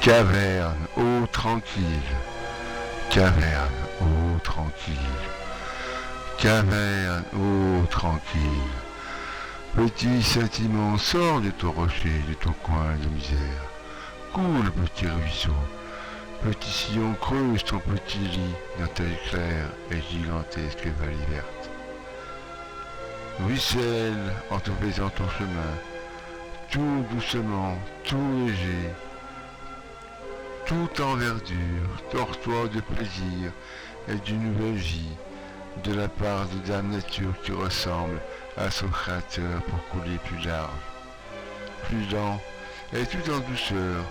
Caverne, eau tranquille. Caverne, eau tranquille. Caverne, eau tranquille. Petit sentiment, sors de ton rocher, de ton coin de misère. Coule, petit ruisseau. Petit sillon, creuse ton petit lit dans ta claire et gigantesque vallée verte. Ruisselle en te faisant ton chemin, tout doucement, tout léger, tout en verdure, tords-toi de plaisir et d'une nouvelle vie, de la part de Dame Nature qui ressemble à son créateur pour couler plus large, plus lent et tout en douceur,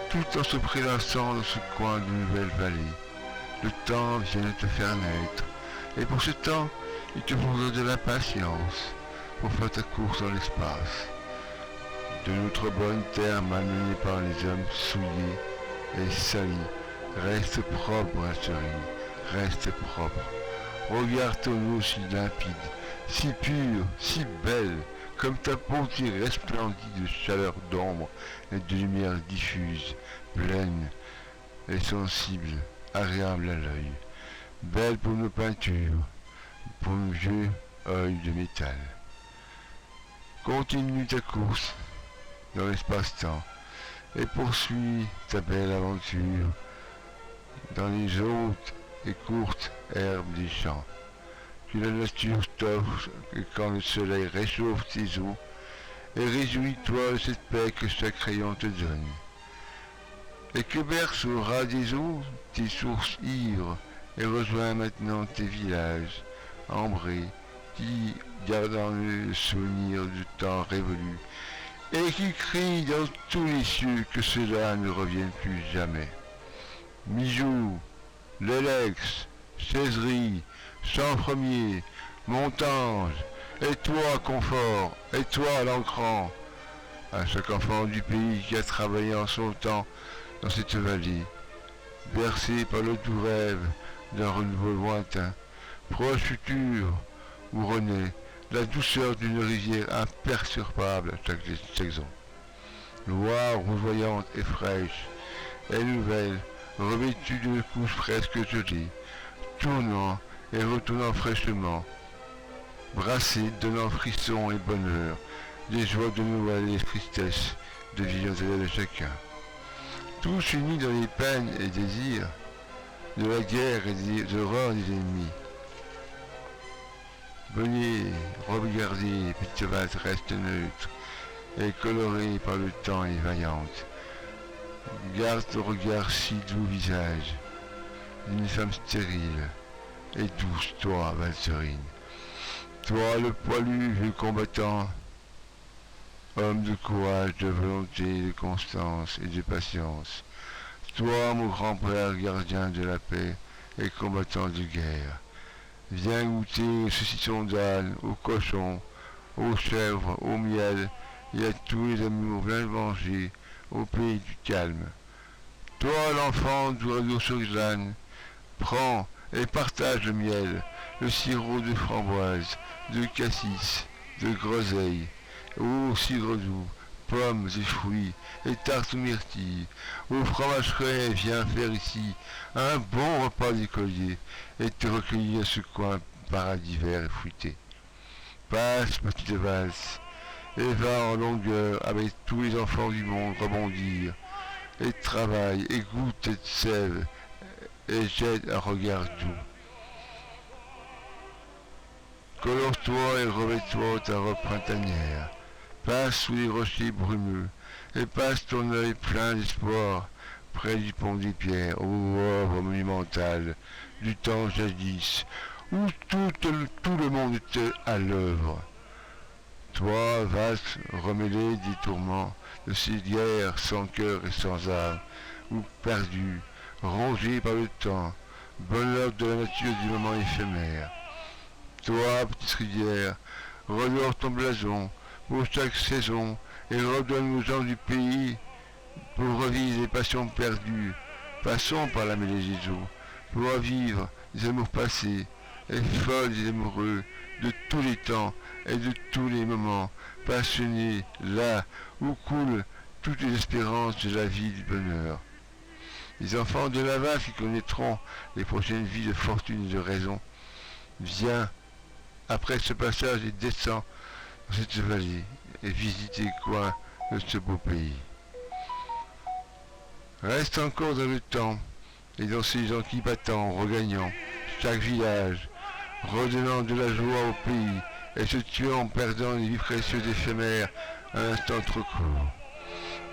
tout en se prélassant dans ce coin de nouvelle vallée. Le temps vient de te faire naître, et pour ce temps, il te faudra de la patience pour faire ta course dans l'espace. De notre bonne terre malmenée par les hommes souillés et salis, reste propre, Brasserie, reste propre. Regarde ton eau si limpide, si pure, si belle, comme ta peau qui resplendit de chaleur d'ombre et de lumière diffuse, pleine et sensible, agréable à l'œil. Belle pour nos peintures, pour nos vieux œils de métal. Continue ta course dans l'espace-temps et poursuis ta belle aventure dans les hautes et courtes herbes des champs que la nature t'offre quand le soleil réchauffe tes eaux, et réjouis-toi de cette paix que chaque rayon te donne. Et que berce au ras des eaux tes sources ivres, et rejoins maintenant tes villages ambrés qui, gardant le souvenir du temps révolu, et qui crient dans tous les cieux que cela ne revienne plus jamais. Mijou, Lélex, Chaiserie, Champfremier, Montange, et toi, Confort, et toi, l'Ancran, à chaque enfant du pays qui a travaillé en son temps dans cette vallée, bercé par le doux rêve d'un renouveau lointain, proche futur, où renaît la douceur d'une rivière imperturbable à chaque saison. Loire rougeoyante et fraîche, et nouvelle, revêtue d'une couche presque gelée, tournant et retournant fraîchement, brassée, donnant frisson et bonheur, des joies de Noël et tristesse, de visions de chacun. Tous unis dans les peines et désirs, de la guerre et des horreurs des ennemis. Venez, regardez, petite vase reste neutre, et colorée par le temps et vaillante. Garde ton regard si doux visage, d'une femme stérile, et douce, toi, Valserine. Toi, le poilu, vieux combattant, homme de courage, de volonté, de constance et de patience. Toi, mon grand-père, gardien de la paix et combattant de guerre. Viens goûter aux saucissons d'âne, aux cochons, aux chèvres, au miel, et à tous les amours bien vengés, au pays du calme. Toi, l'enfant d'oiseau sur glane, prends et partage le miel, le sirop de framboise, de cassis, de groseille, ô cidre doux, pommes et fruits, et tartes aux myrtilles, ô fromage frais, viens faire ici un bon repas d'écolier, et te recueillir ce coin paradis vert et fruité. Passe, petite valse, et va en longueur avec tous les enfants du monde rebondir, et travaille, et goûte cette sève, et jette un regard doux. Colore-toi et revêt-toi ta robe printanière. Passe sous les rochers brumeux, et passe ton œil plein d'espoir près du pont des pierres, ô œuvre monumentale du temps jadis, où tout le monde était à l'œuvre. Toi, vaste, remêlé des tourments de ces guerres sans cœur et sans âme, ou perdu, rongé par le temps, bonheur de la nature du moment éphémère. Toi, petite rivière, redore ton blason pour chaque saison et redonne aux gens du pays pour revivre les passions perdues. Passons par la mêlée des eaux pour revivre les amours passés et folles et amoureux de tous les temps et de tous les moments, passionnés là où coulent toutes les espérances de la vie du bonheur. Les enfants de la vase qui connaîtront les prochaines vies de fortune et de raison, viens après ce passage et descends dans cette vallée et visite les coins de ce beau pays. Reste encore dans le temps et dans ces gens qui battant, regagnant chaque village, redonnant de la joie au pays et se tuant en perdant les vies précieuses éphémères à un instant trop court.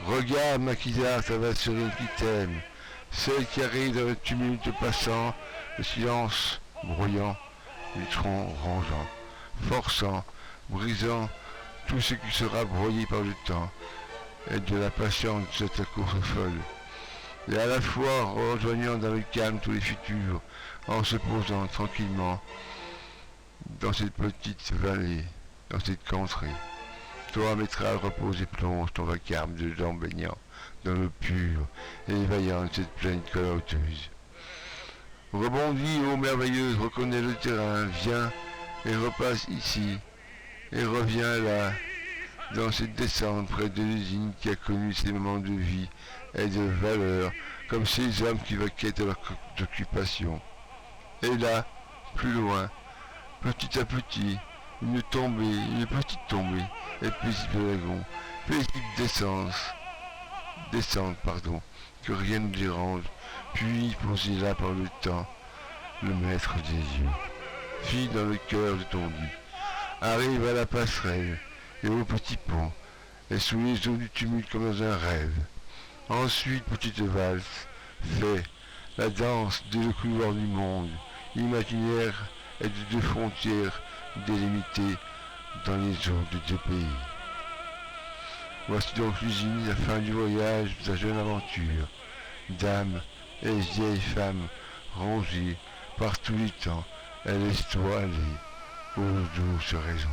Regarde Maquisard, ta Valserine qui t'aime, celle qui arrive dans le tumulte passant, le silence brouillant, les troncs rongeant, forçant, brisant tout ce qui sera broyé par le temps, et de la patience de cette course folle, et à la fois rejoignant dans le calme tous les futurs, en se posant tranquillement dans cette petite vallée, dans cette contrée. Toi, maître, repose et plonge ton vacarme de gens baignant dans l'eau pure et éveillant cette plaine colorteuse. Rebondis, ô merveilleuse, reconnais le terrain, viens et repasse ici, et reviens là, dans cette descente près de l'usine qui a connu ces moments de vie et de valeur, comme ces hommes qui vaquaient à leur occupation. Et là, plus loin, petit à petit, une petite tombée, et paisible lagon, paisible descente, que rien ne dérange, puis posé là par le temps, le maître des yeux. Fille dans le cœur de ton lit, arrive à la passerelle et au petit pont, et sous les eaux du tumulte comme dans un rêve. Ensuite, petite valse, fais la danse dès le couloir du monde, imaginaire et de deux frontières délimitées dans les eaux de deux pays. Voici donc l'usine, la fin du voyage de ta jeune aventure. Dame et vieille femme, rongée par tous les temps, elle laisse-toi aller aux douces raisons.